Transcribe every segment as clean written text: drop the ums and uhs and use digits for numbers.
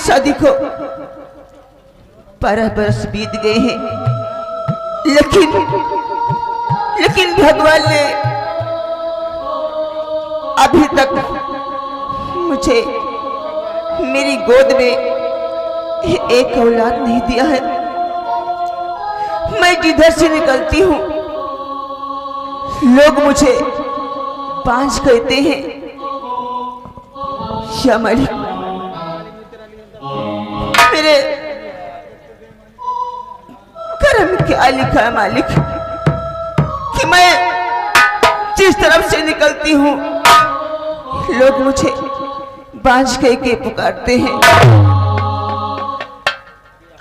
शादी को 12 बरस बीत गए हैं, लेकिन भगवान ने अभी तक मुझे मेरी गोद में एक औलाद नहीं दिया है। मैं जिधर से निकलती हूँ लोग मुझे बांझ कहते हैं। या मालिक, मेरे कर्म क्या लिखा है मालिक कि मैं जिस तरफ से निकलती हूँ लोग मुझे बांझ कह के पुकारते हैं।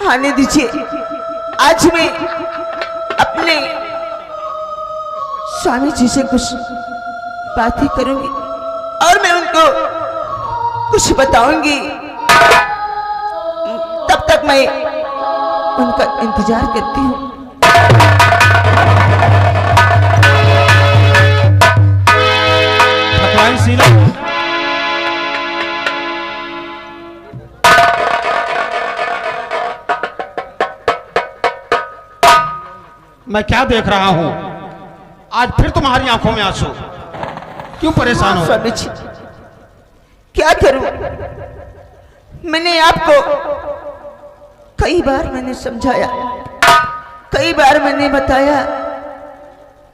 आने दीजिए, आज मैं अपने स्वामी जी से कुछ बातें करूंगी और मैं उनको कुछ बताऊंगी। तब तक मैं उनका इंतजार करती हूँ। भगवान शीला, मैं क्या देख रहा हूं? आज फिर तुम्हारी आंखों में आंसू, क्यों परेशान हो? स्वामी जी, क्या करूं? मैंने आपको कई बार मैंने समझाया, कई बार मैंने बताया,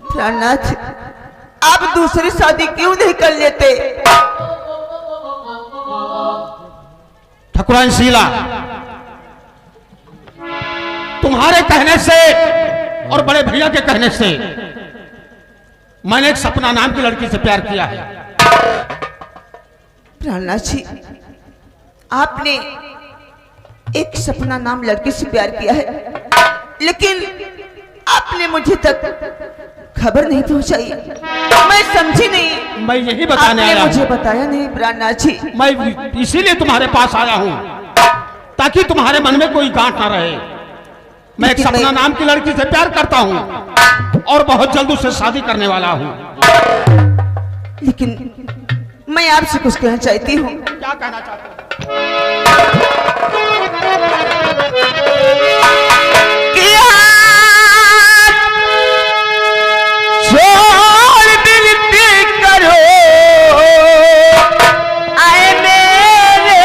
प्राणनाथ आप दूसरी शादी क्यों नहीं कर लेते? ठाकुराइन शीला, तुम्हारे कहने से और बड़े भैया के कहने से मैंने एक सपना नाम की लड़की से प्यार किया है। प्राणनाथ जी, आपने एक सपना नाम लड़की से प्यार किया है, लेकिन आपने मुझे तक खबर नहीं पहुंचाई। मैं समझी नहीं। मैं यही बताने आया हूं। मुझे बताया नहीं प्राणनाथ जी। मैं इसीलिए तुम्हारे पास आया हूं ताकि तुम्हारे मन में कोई गांठ ना रहे। मैं एक सपना नाम की लड़की से प्यार करता हूं और बहुत जल्द उससे शादी करने वाला हूं। लेकिन मैं आपसे कुछ कहना चाहती हूँ। क्या कहना चाहते हो? छोड़ बिनती करो आए मेरे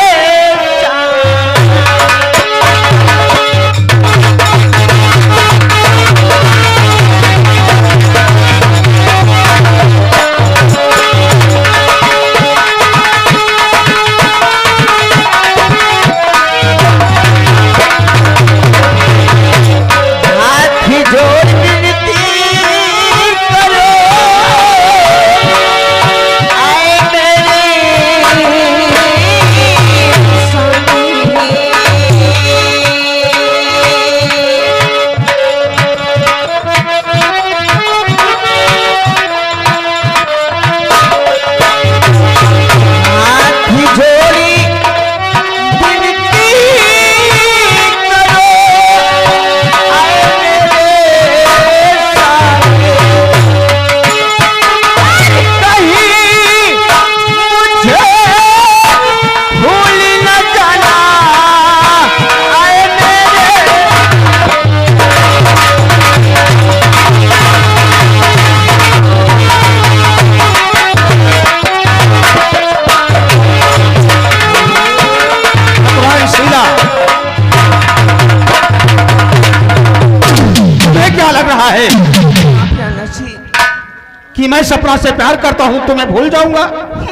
कि मैं सपना से प्यार करता हूं तो मैं भूल जाऊंगा?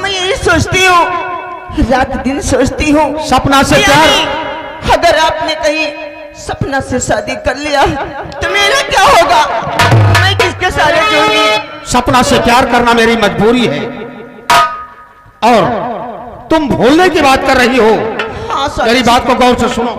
मैं यही सोचती हूँ, रात दिन सोचती हूँ। सपना से प्यार, अगर आपने कहीं सपना से शादी कर लिया तो मेरा क्या होगा? मैं किसके सारे जाऊंगी? सपना से प्यार करना मेरी मजबूरी है और तुम भूलने की बात कर रही हो। हाँ, मेरी बात को गौर से सुनो।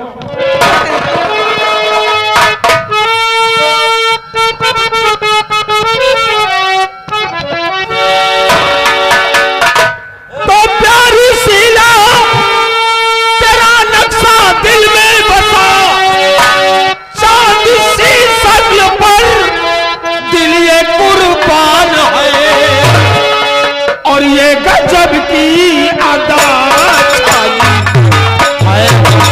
गजब की अदा छाई है।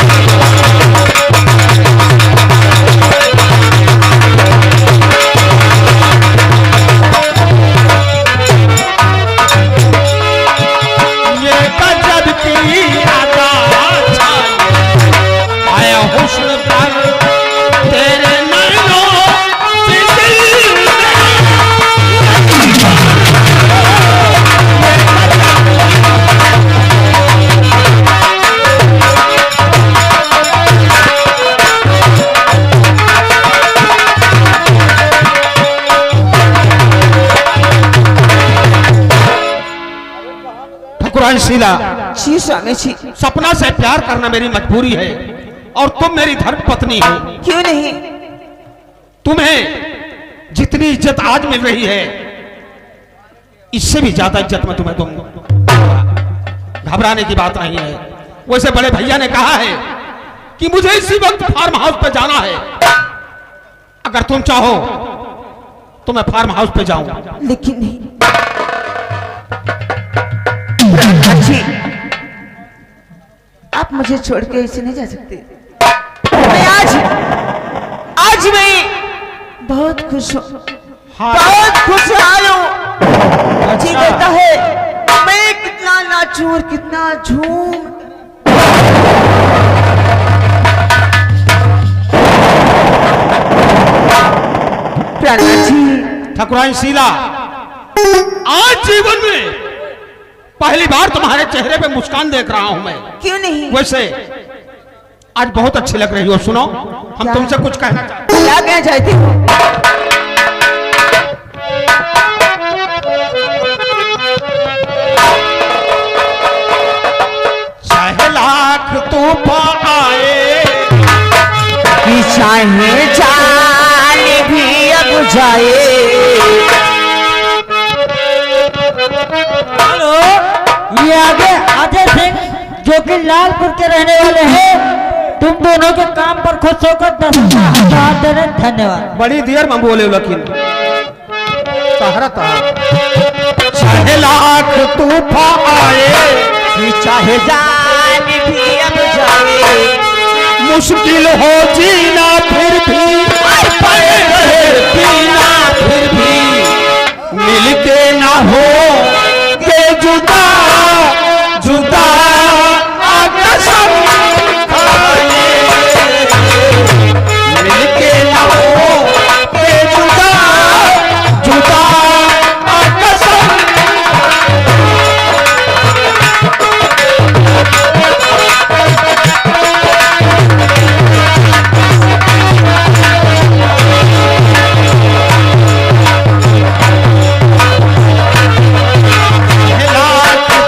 ठाकुराइन शीला, जी स्वामी जी। सपना से प्यार करना मेरी मजबूरी है और तुम मेरी धर्म पत्नी हो। क्यों नहीं? तुम्हें जितनी इज्जत आज मिल रही है इससे भी ज्यादा इज्जत में तुम्हें दूंगा। घबराने की बात नहीं है। वैसे बड़े भैया ने कहा है कि मुझे इसी वक्त फार्म हाउस पे जाना है। अगर तुम चाहो तो मैं फार्म हाउस पे जाऊं। लेकिन नहीं जी, आप मुझे छोड़ के ऐसे नहीं जा सकते। मैं आज मैं बहुत खुश हूँ, बहुत खुशहाल हूँ। जी कहता है मैं कितना नाचूं और कितना झूम। जी ठाकुराइन शीला, आज जीवन में पहली बार तुम्हारे चेहरे पे मुस्कान देख रहा हूं मैं। क्यों नहीं? वैसे आज बहुत अच्छी लग रही हो। सुनो, हम तुमसे कुछ कहना चाहते हैं। क्या कहना चाहती हो? चाहे लाख तूफान आए, कि चाहे जान भी अब जाए। हेलो, ये आगे अजय सिंह जो कि लालपुर के रहने वाले हैं, तुम दोनों के काम पर खुश होकर 10,000 दे रहे। धन्यवाद। बड़ी देर में बोले लेकिन चाहे लाख तूफान आए, कि चाहे जान भी अब जाए। मुश्किल हो जीना फिर भी पड़े रहे पीना, फिर भी मिलके ना हो के जुदा जुदा कसम खाए। मिलके ना हो के जुदा जुदा कसम। लाख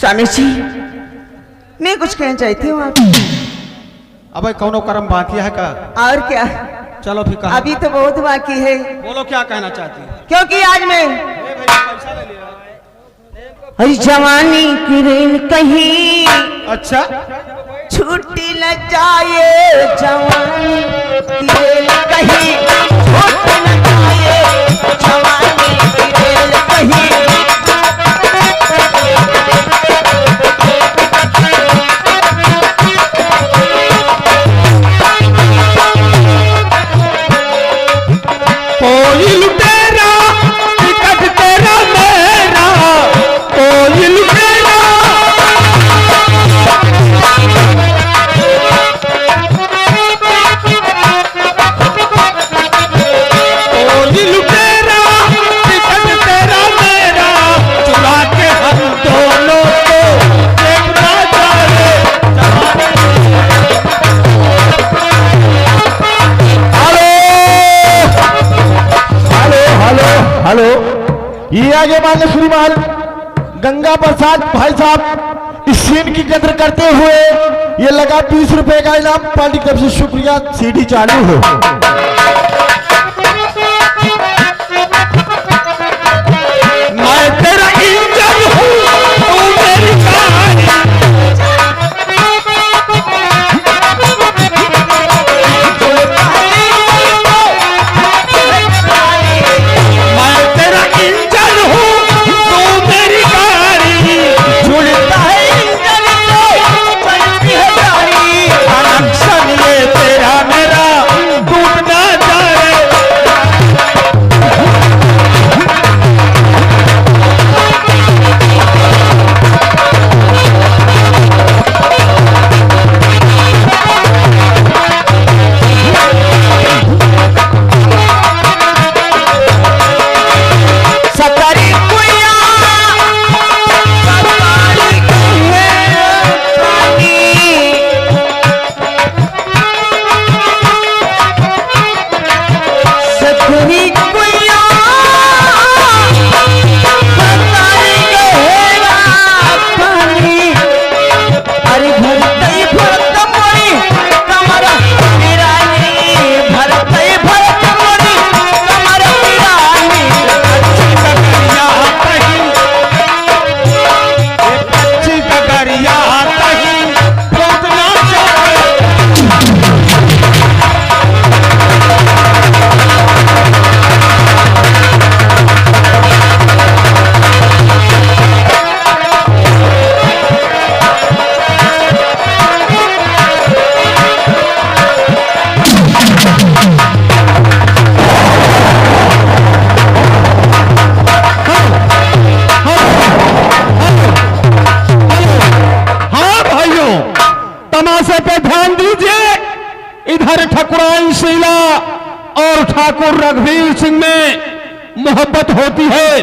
स्वामी जी, मैं कुछ कहना चाहती हूँ आप। अब कौनो कर्म बाकी है का? और क्या, चलो फिर कहा। अभी तो बहुत बाकी है, बोलो क्या कहना चाहती है? क्योंकि आज मैं पैसा ले लिया। अरे जवानी की रेल कहीं अच्छा, छूटी न जाए, जवानी की रेल कहीं छूटी न जाए, जवानी की रेल कहीं। कोई लुटेरा टिकट तेरा मेरा, कोई लुटेरा, कोई लुटेरा टिकट तेरा मेरा, चुरा के हम दोनों को देखना चाहे। हेलो, ये आगे मान्य श्रीमान गंगा प्रसाद भाई साहब इस सीन की कदर करते हुए ये लगा 20 रुपए का इनाम, पार्टी की तरफ से शुक्रिया। सीडी चालू हो। मैं तेरा इंजन हूँ, तू मेरी गाड़ी। मैं तेरा इंजन हूँ, तू मेरी गाड़ी। जुड़ता है इंजन से चलती है गाड़ी। कनेक्शन ये तेरा मेरा टूट ना जाए। सकरी कुइया सकरी कुइया सकरी कुइया सकरी गहरा पानी। अरे भरतई भरत मोरी कमर पिरानी, भरतई भरत मोरी कमर पिरानी। अच्छी कगरिया कहीं टूटना चाहे। हाँ भाइयों, तमाशे पे ध्यान दीजिए। इधर ठकुराइन शीला और ठाकुर रघुवीर सिंह में मोहब्बत होती है।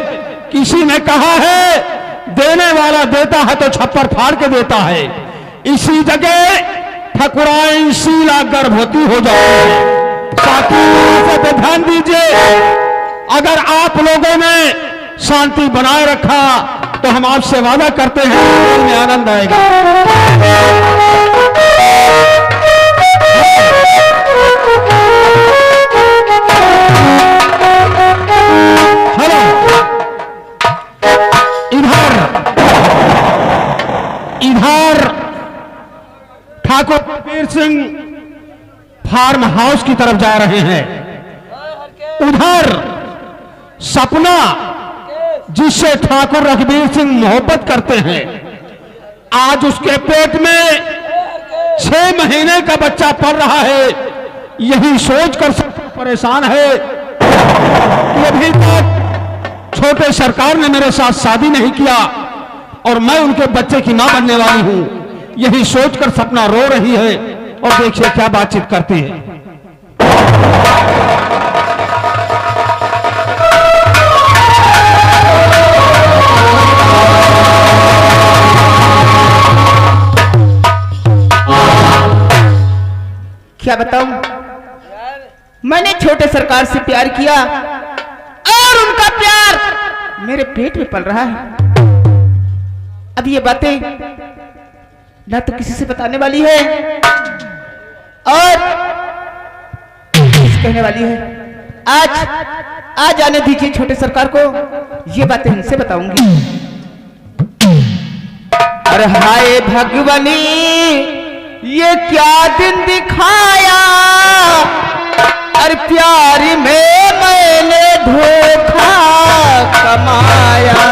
किसी ने कहा है देने वाला देता है तो छप्पर फाड़ के देता है। इसी जगह ठकुराइन शीला गर्भवती हो जाती है। ताकि तमाशे पे ध्यान दीजिए। अगर आप लोगों ने शांति बनाए रखा तो हम आपसे वादा करते हैं खेल में आनंद आएगा। हेलो, इधर ठाकुर रघुवीर सिंह फार्म हाउस की तरफ जा रहे हैं। उधर सपना, जिससे ठाकुर रघुवीर सिंह मोहब्बत करते हैं, आज उसके पेट में 6 महीने का बच्चा पल रहा है। यही सोचकर सब परेशान है कि अभी तक छोटे सरकार ने मेरे साथ शादी नहीं किया और मैं उनके बच्चे की मां बनने वाली हूं। यही सोचकर सपना रो रही है। और देखिए क्या बातचीत करती है। क्या बताऊं, मैंने छोटे सरकार से प्यार किया और उनका प्यार मेरे पेट में पल रहा है। अब ये बातें ना तो किसी से बताने वाली है और किसी कहने वाली है। आज आने दीजिए छोटे सरकार को, ये बातें इनसे बताऊंगी। अरे हाय भगवनी ये क्या दिन दिखाया, अरे प्यार में मैंने धोखा कमाया।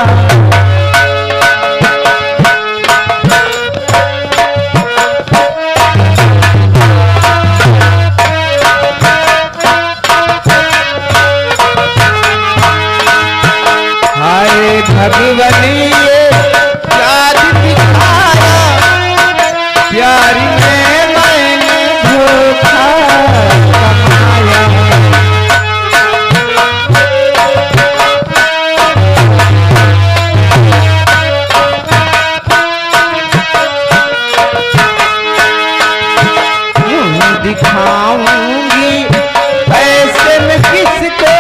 हाय भगवनी ये क्या दिन दिखाया, प्यार में मैंने धोखा कमाया। दिखाऊंगी ऐसे में किसको,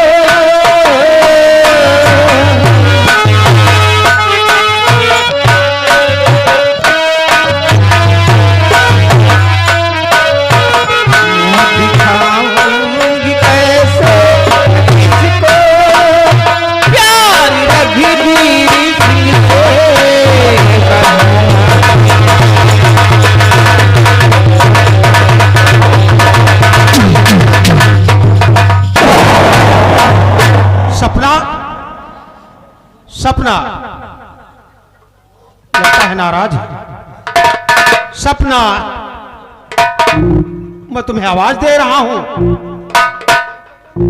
दिखाऊंगी ऐसे किसको, प्यार रघुवीर सिंह से कहा। सपना लगता है नाराज है। सपना मैं तुम्हें आवाज दे रहा हूं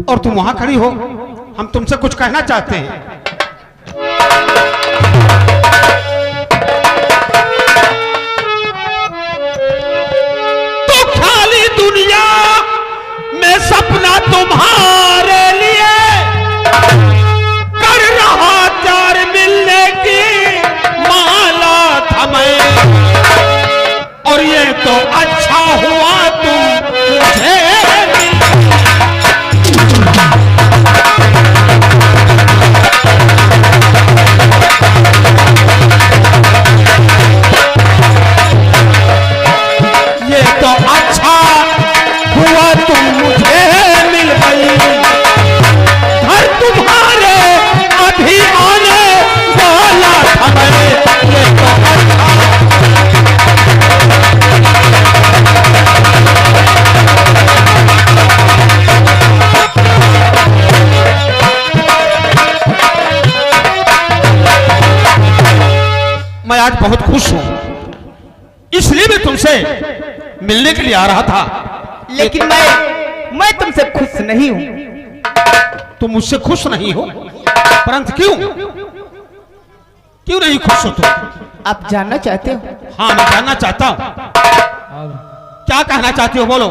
और तुम वहां खड़ी हो, हम तुमसे कुछ कहना चाहते हैं। तो खाली दुनिया में सपना तुम्हारे लिए और ये तो अच्छा हुआ तुम मुझे ये तो अच्छा हुआ तुम मुझे मिल गई। घर तुम्हारे अभी आने वाला था मैं, ये तो अच्छा। मैं आज बहुत खुश हूं, इसलिए मैं तुमसे मिलने के लिए आ रहा था। लेकिन मैं तुमसे खुश नहीं हूं। तुम मुझसे खुश नहीं हो, परंतु क्यों नहीं खुश हो तुम? आप जानना चाहते हो? हाँ मैं जानना चाहता हूं। क्या कहना चाहती हो बोलो।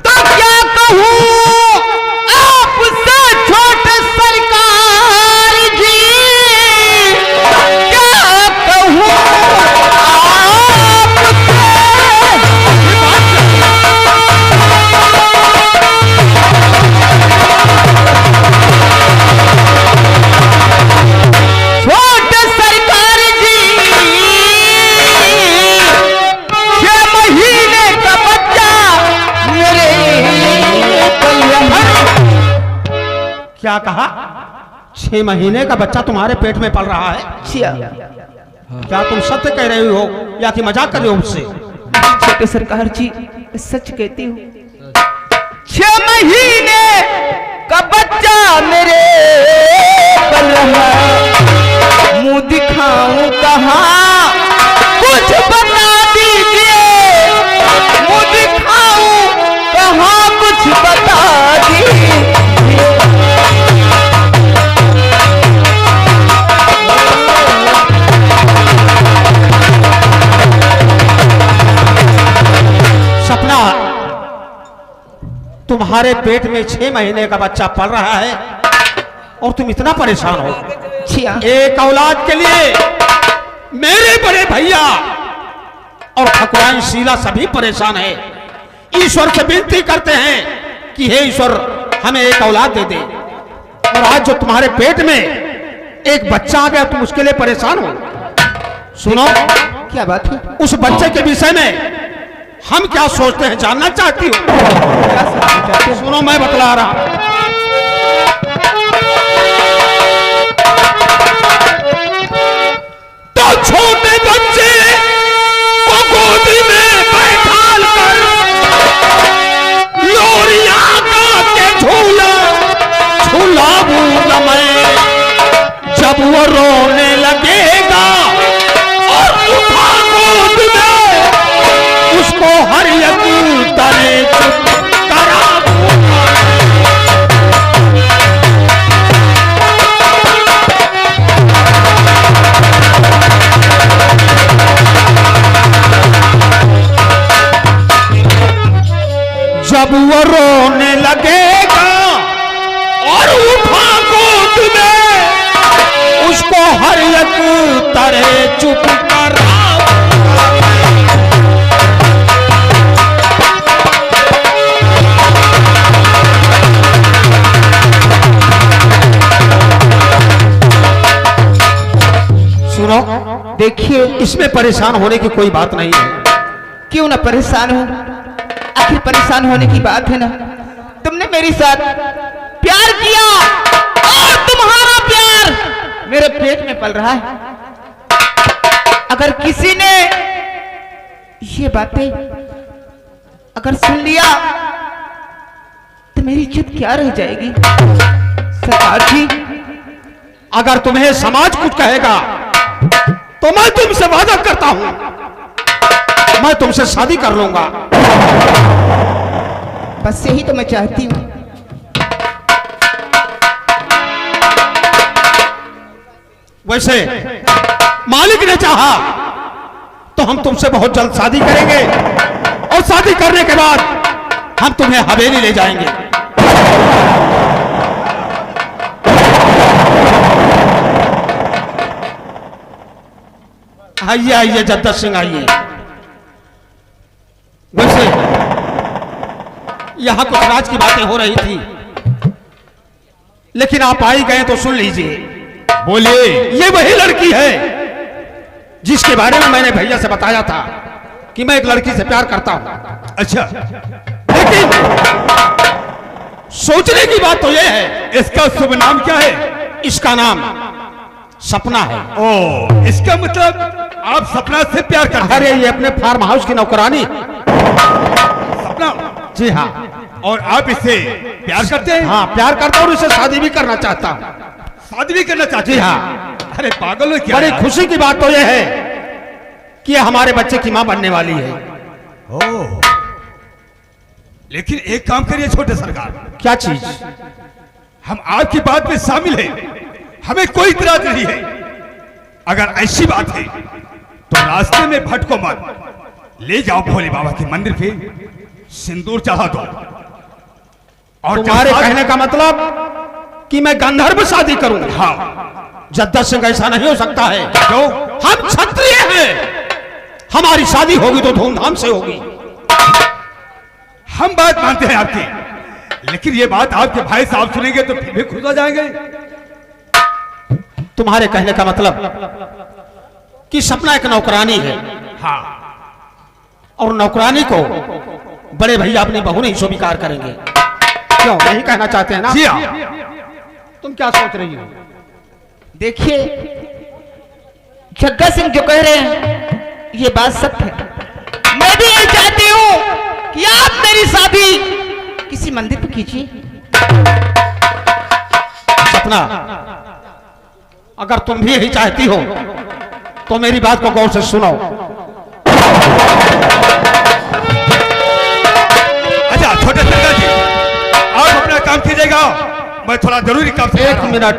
तो क्या कहूं आपसे छोटे सरकार जी, क्या कहूं छोटे सरकार जी, 6 महीने का बच्चा मेरे क्या कहा? 6 महीने का बच्चा तुम्हारे पेट में पल रहा है? क्या तुम सत्य कह रही हो या कि मजाक कर रहे हो मुझसे? छोटे सरकार जी सच कहती हूँ। 6 महीने का बच्चा मेरे पल रहा, मुंह दिखाऊं कहाँ कुछ बता दीजिए, मुंह दिखाऊं कहाँ कुछ बता दीजिए। सपना, तुम्हारे पेट में 6 महीने का बच्चा पल रहा है और तुम इतना परेशान हो। एक औलाद के लिए मेरे बड़े भैया और ठकुराइन शीला सभी परेशान है। ईश्वर से विनती करते हैं कि हे ईश्वर हमें एक औलाद दे दे। और आज जो तुम्हारे पेट में एक बच्चा आ गया, तुम उसके लिए परेशान हो। सुनो, क्या बात है? उस बच्चे के विषय में हम क्या सोचते हैं जानना चाहती हो? क्या समझना चाहते हो? सुनो, मैं बतला रहा हूं। तो छोटे बच्चे को गोदी में बैठाल कर लोरिया का के झूला झूलाऊंगा मैं। जब वो रोने लगेगा और उठा गोद में उसको हर एक तरह चुप कराऊंगा। जब वो रोने लगेगा और उठा गोद में उसको हर एक तरह चुप कराऊंगा। सुनो, देखिए, इसमें परेशान होने की कोई बात नहीं है। क्यों ना परेशान हो, आखिर परेशान होने की बात है ना। तुमने मेरे साथ प्यार किया और तुम्हारा प्यार मेरे पेट में पल रहा है। अगर किसी ने ये बातें अगर सुन लिया तो मेरी इज्जत क्या रह जाएगी? सरकार जी, अगर तुम्हें समाज कुछ कहेगा तो मैं तुमसे वादा करता हूं, मैं तुमसे शादी कर लूंगा। बस यही तो मैं चाहती हूँ। वैसे मालिक ने चाहा तो हम तुमसे बहुत जल्द शादी करेंगे और शादी करने के बाद हम तुम्हें हवेली ले जाएंगे। आइए आइए जद्दत सिंह आइए। वैसे यहां कुछ राज की बातें हो रही थी, लेकिन आप आई गए तो सुन लीजिए। बोलिए। ये वही लड़की है जिसके बारे में मैंने भैया से बताया था कि मैं एक लड़की से प्यार करता हूं। अच्छा, लेकिन सोचने की बात तो यह है, इसका शुभ नाम क्या है? इसका नाम सपना है। ओ, इसका मतलब आप सपना से प्यार करते हैं? अरे ये अपने फार्म हाउस की नौकरानी। सपना? जी हाँ। और आप इससे प्यार करते हैं? हाँ, प्यार करता हूं और इसे शादी भी करना चाहता हूं। शादी भी करना चाहते जी हैं? हाँ। अरे पागल हो क्या बड़ी यार? खुशी की बात तो यह है कि ये हमारे बच्चे की मां बनने वाली है। ओ, लेकिन एक काम करिए छोटे सरकार, क्या चीज? हम आपकी बात में शामिल हैं, हमें कोई इतराज नहीं है। अगर ऐसी बात है तो रास्ते में भटको मत, ले जाओ भोले बाबा के मंदिर पे, सिंदूर चढ़ा दो। और तुम्हारे जब कहने का मतलब कि मैं गंधर्व शादी करूं? हाँ, जद्दत सिंह ऐसा नहीं हो सकता है। क्यों? हम क्षत्रिय हैं, हमारी शादी होगी तो धूमधाम से होगी। हम बात मानते हैं आपकी, लेकिन ये बात आपके भाई साहब सुनेंगे तो फिर भी खुश हो जाएंगे। तुम्हारे कहने का मतलब कि सपना एक नौकरानी है। हाँ, और नौकरानी को बड़े भैया अपनी बहू नहीं स्वीकार करेंगे। क्यों, नहीं कहना चाहते हैं ना? जी हाँ। तुम क्या सोच रही हो? देखिए, जग्गा सिंह जो कह रहे हैं ये बात सत्य है। मैं भी यही चाहती हूँ कि आप मेरी शादी किसी मंदिर पर कीजिए। सपना, अगर तुम भी यही चाहती हो तो मेरी बात को गौर से सुनो। अच्छा छोटे सरकार जी, आप अपना काम कीजिएगा, मैं थोड़ा जरूरी काम से एक मिनट।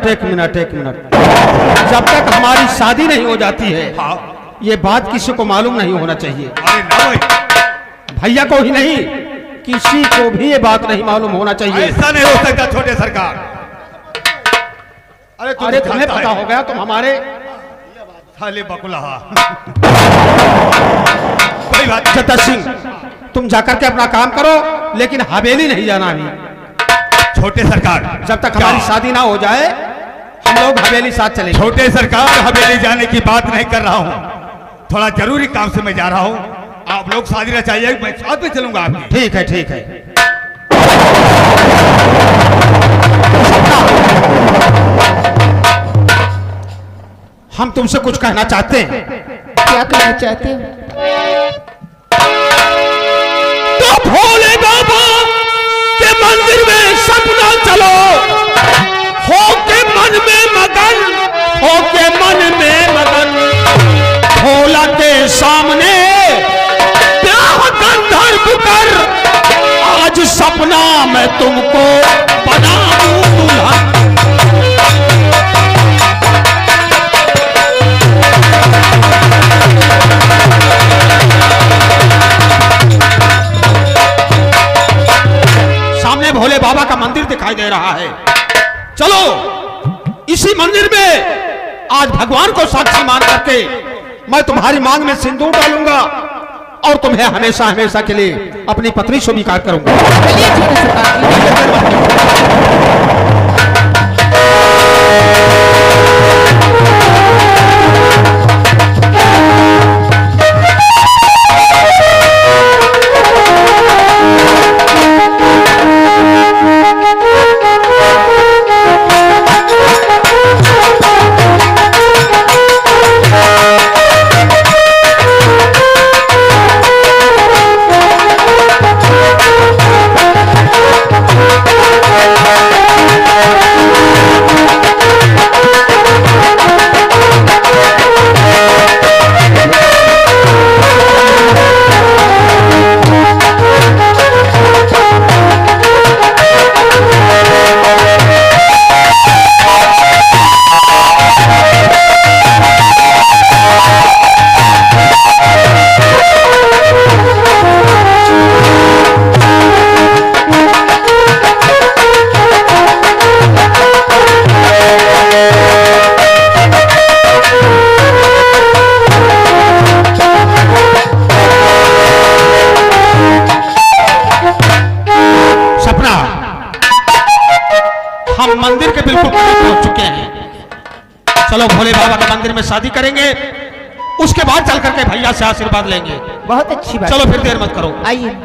जब तक हमारी शादी नहीं हो जाती है, हाँ। ये बात किसी को मालूम नहीं होना चाहिए। अरे ना भाई, भैया को ही नहीं, किसी को भी ये बात नहीं मालूम होना चाहिए। ऐसा नहीं हो सकता छोटे सरकार। अरे तुम्हें पता हो गया, तुम हमारे खाली बकुला। कोई बात नहीं। जद्दत सिंह, तुम जाकर के अपना काम करो, लेकिन हवेली नहीं जाना अभी। छोटे सरकार, जब तक क्या? हमारी शादी ना हो जाए हम लोग हवेली साथ चलेंगे। छोटे सरकार, हवेली जाने की बात नहीं कर रहा हूँ, थोड़ा जरूरी काम से मैं जा रहा हूँ। आप लोग शादी रचाइए, मैं साथ में चलूंगा आपकी। ठीक है, ठीक है। हम तुमसे कुछ कहना चाहते हैं। क्या कहना चाहते हो? तो भोले बाबा के मंदिर में सपना चलो, हो के मन में मगन, हो के मन में मगन, भोला के सामने ब्याह गंधर्व कर, आज सपना मैं तुमको बना दूं दुल्हन। सामने भोले बाबा का मंदिर दिखाई दे रहा है, चलो इसी मंदिर में आज भगवान को साक्षी मान करके मैं तुम्हारी मांग में सिंदूर डालूंगा और तुम्हें हमेशा हमेशा के लिए अपनी पत्नी स्वीकार करूंगा। चलिए ठीक है सरकार मंदिर के बिल्कुल करीब पहुंच चुके हैं। चलो भोले बाबा के मंदिर में शादी करेंगे, उसके बाद चल करके भैया से आशीर्वाद लेंगे। बहुत अच्छी बात। चलो फिर देर मत करो, आइए।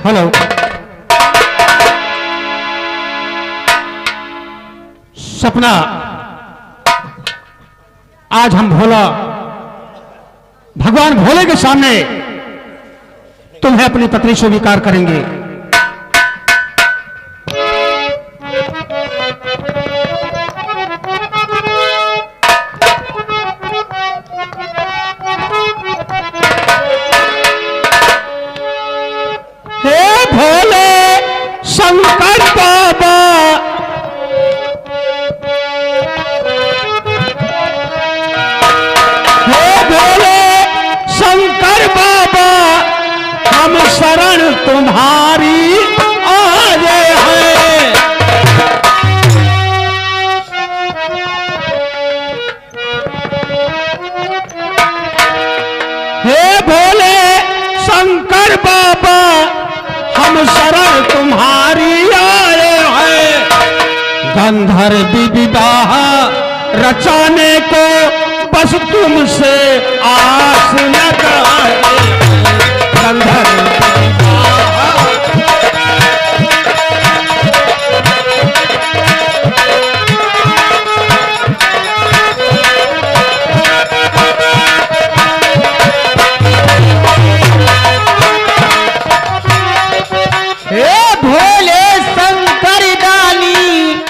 हेलो, सपना, आज हम भगवान भोले के सामने तुम्हें अपनी पत्नी स्वीकार करेंगे। शंकर बाबा, हे भोले शंकर बाबा, हम शरण तुम्हारी आए हैं। हे भोले शंकर बाबा, हम शरण तुम्हारी आए हैं। गंधर्व विवाह रचाने को बस तुमसे आस लगाए, गंधर्व